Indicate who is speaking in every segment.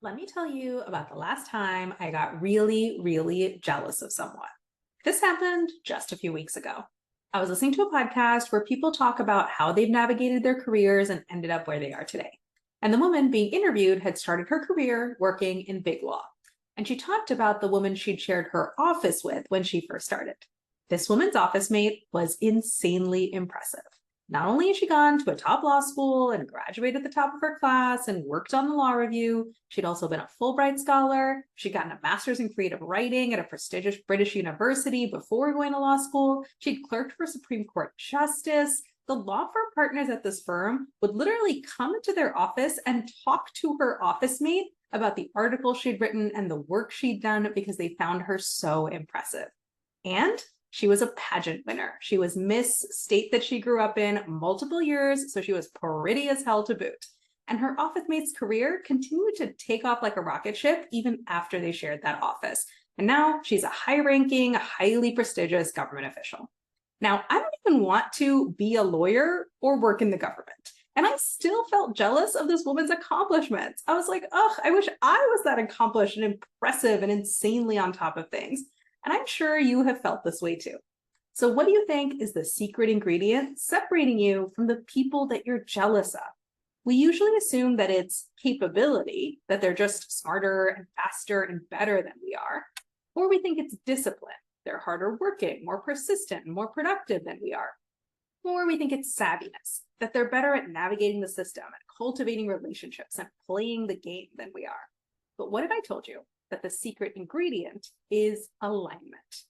Speaker 1: Let me tell you about the last time I got really jealous of someone. This happened just a few weeks ago. I was listening to a podcast where people talk about how they've navigated their careers and ended up where they are today. And the woman being interviewed had started her career working in big law. And she talked about the woman she'd shared her office with when she first started. This woman's office mate was insanely impressive. Not only has she gone to a top law school and graduated at the top of her class and worked on the law review, she'd also been a Fulbright scholar. She'd gotten a master's in creative writing at a prestigious British university before going to law school. She'd clerked for Supreme Court justice. The law firm partners at this firm would literally come into their office and talk to her office mate about the article she'd written and the work she'd done because they found her so impressive. And she was a pageant winner. She was Miss State that she grew up in multiple years, so she was pretty as hell to boot. And her office mate's career continued to take off like a rocket ship even after they shared that office. And now she's a high-ranking, highly prestigious government official. Now, I don't even want to be a lawyer or work in the government. And I still felt jealous of this woman's accomplishments. I was like, ugh, I wish I was that accomplished and impressive and insanely on top of things. And I'm sure you have felt this way too. So what do you think is the secret ingredient separating you from the people that you're jealous of? We usually assume that it's capability, that they're just smarter and faster and better than we are. Or we think it's discipline. They're harder working, more persistent, and more productive than we are. Or we think it's savviness, that they're better at navigating the system and cultivating relationships and playing the game than we are. But what if I told you that the secret ingredient is alignment?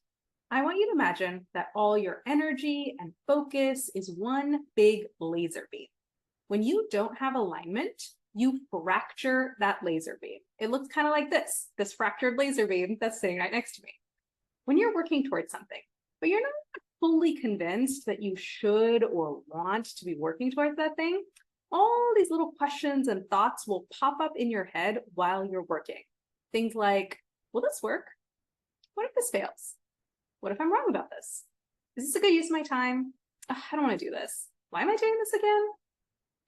Speaker 1: I want you to imagine that all your energy and focus is one big laser beam. When you don't have alignment, you fracture that laser beam. It looks kind of like this fractured laser beam that's sitting right next to me. When you're working towards something, but you're not fully convinced that you should or want to be working towards that thing, all these little questions and thoughts will pop up in your head while you're working. Things like, will this work? What if this fails? What if I'm wrong about this? Is this a good use of my time? Ugh, I don't want to do this. Why am I doing this again?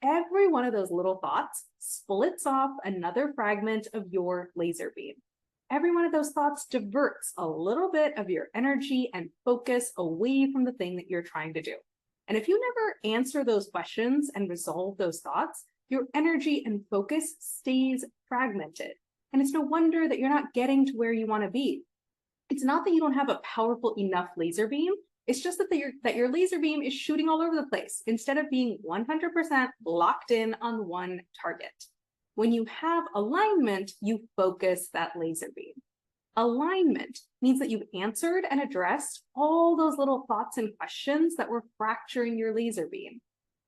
Speaker 1: Every one of those little thoughts splits off another fragment of your laser beam. Every one of those thoughts diverts a little bit of your energy and focus away from the thing that you're trying to do. And if you never answer those questions and resolve those thoughts, your energy and focus stays fragmented. And it's no wonder that you're not getting to where you want to be. It's not that you don't have a powerful enough laser beam. It's just that your laser beam is shooting all over the place instead of being 100% locked in on one target. When you have alignment, you focus that laser beam. Alignment means that you've answered and addressed all those little thoughts and questions that were fracturing your laser beam.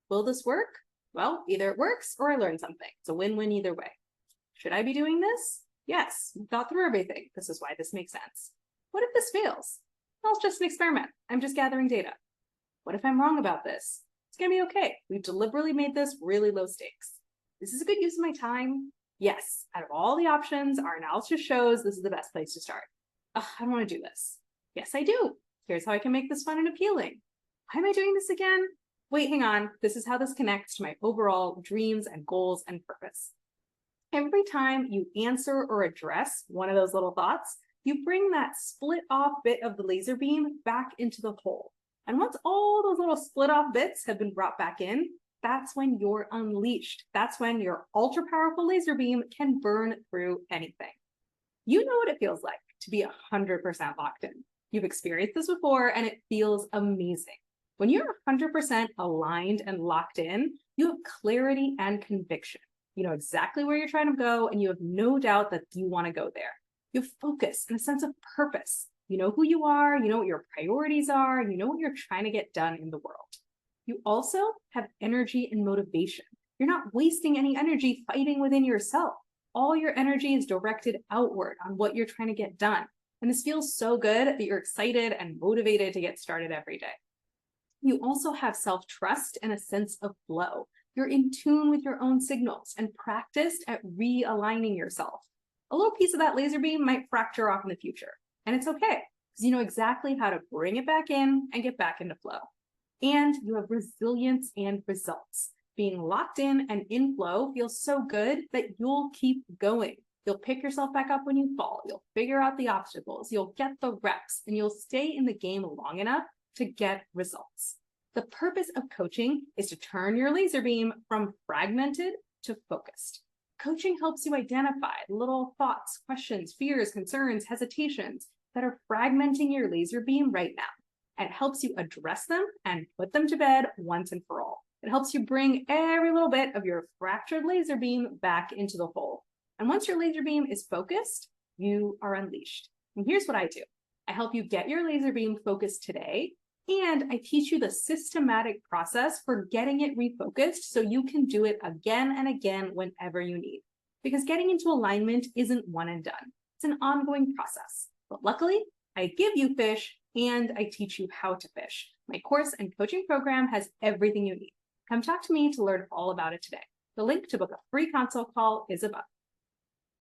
Speaker 1: Will this work? Well, either it works or I learned something. It's a win-win either way. Should I be doing this? Yes, we thought through everything. This is why this makes sense. What if this fails? Well, it's just an experiment. I'm just gathering data. What if I'm wrong about this? It's gonna be okay. We've deliberately made this really low stakes. This is a good use of my time. Yes, out of all the options, our analysis shows this is the best place to start. Ugh, I don't want to do this. Yes, I do. Here's how I can make this fun and appealing. Why am I doing this again? Wait, hang on. This is how this connects to my overall dreams and goals and purpose. Every time you answer or address one of those little thoughts, you bring that split off bit of the laser beam back into the whole. And once all those little split off bits have been brought back in, that's when you're unleashed. That's when your ultra powerful laser beam can burn through anything. You know what it feels like to be 100% locked in. You've experienced this before and it feels amazing. When you're 100% aligned and locked in, you have clarity and conviction. You know exactly where you're trying to go and you have no doubt that you want to go there. You have focus and a sense of purpose. You know who you are, you know what your priorities are, you know what you're trying to get done in the world. You also have energy and motivation. You're not wasting any energy fighting within yourself. All your energy is directed outward on what you're trying to get done. And this feels so good that you're excited and motivated to get started every day. You also have self-trust and a sense of flow. You're in tune with your own signals and practiced at realigning yourself. A little piece of that laser beam might fracture off in the future, and it's okay because you know exactly how to bring it back in and get back into flow. And you have resilience and results. Being locked in and in flow feels so good that you'll keep going. You'll pick yourself back up when you fall. You'll figure out the obstacles. You'll get the reps, and you'll stay in the game long enough to get results. The purpose of coaching is to turn your laser beam from fragmented to focused. Coaching helps you identify little thoughts, questions, fears, concerns, hesitations that are fragmenting your laser beam right now. And it helps you address them and put them to bed once and for all. It helps you bring every little bit of your fractured laser beam back into the whole. And once your laser beam is focused, you are unleashed. And here's what I do. I help you get your laser beam focused today, and I teach you the systematic process for getting it refocused so you can do it again and again whenever you need. Because getting into alignment isn't one and done. It's an ongoing process. But luckily, I give you fish and I teach you how to fish. My course and coaching program has everything you need. Come talk to me to learn all about it today. The link to book a free consult call is above.